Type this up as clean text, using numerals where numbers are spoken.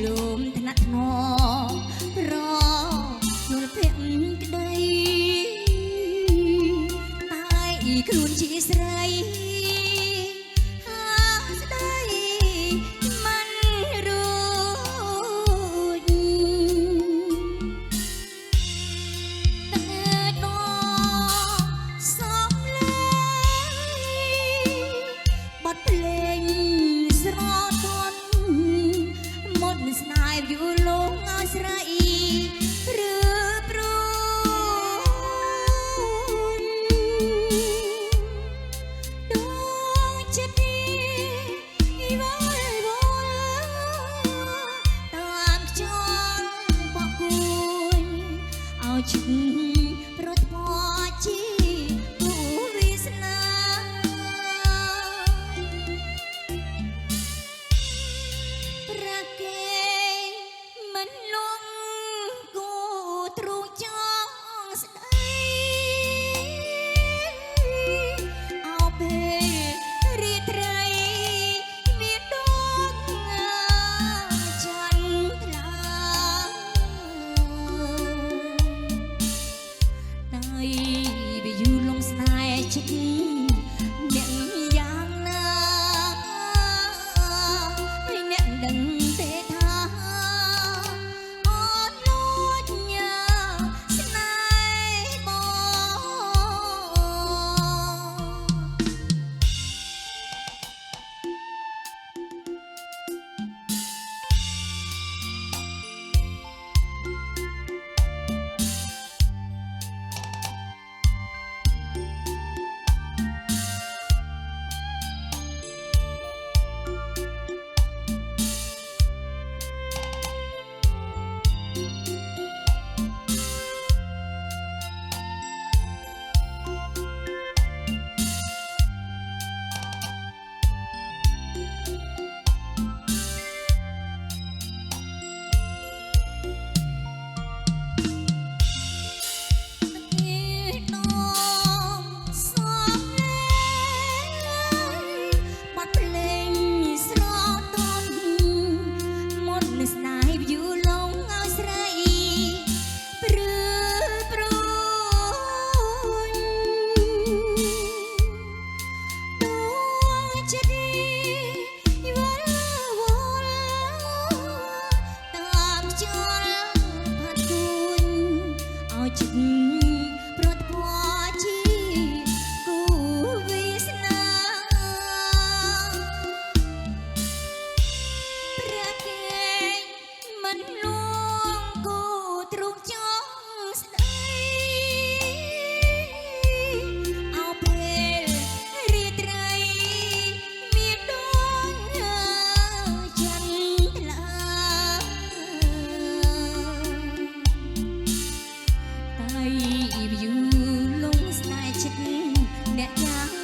លំថ្នាក់ថ្នមរយល់ភ័ក្រក្តីតែខ្លួនជាស្រីហាស្ដីមិនរួចតែដល់សំឡេងបទភ្លេងស្រទន់មុនស្នេហ៍យូរលងឲ្យស្រីព្រឺព្រួយដួងចិត្តនេះវល់វល់តាមខ្យល់បក់គួយឲ្យឈឹងប្រត់ពណ៌ជាគូវាសនាប្រកែមិនលងគូទ្រូងចង់ស្ដីអោពេលរាត្រីមានដួងច័ន្ទថ្លាតែវាយូរលងស្នេហ៍ចិត្តអ្នកយ៉ាងណាហើយអ្នកដឹងទេថាអត់លួចញ៉ាស្នេហ៍បងចិត្តប្រត់ពណ៌ជាគូវាសនាប្រកែកមិនលួងគូទ្រូងចង់ស្ដីអោពេលរាត្រីមានដួងច័ន្ទថ្លាតែយូរលងស្នេហ៍ចិត្តអ្នកយ៉ាង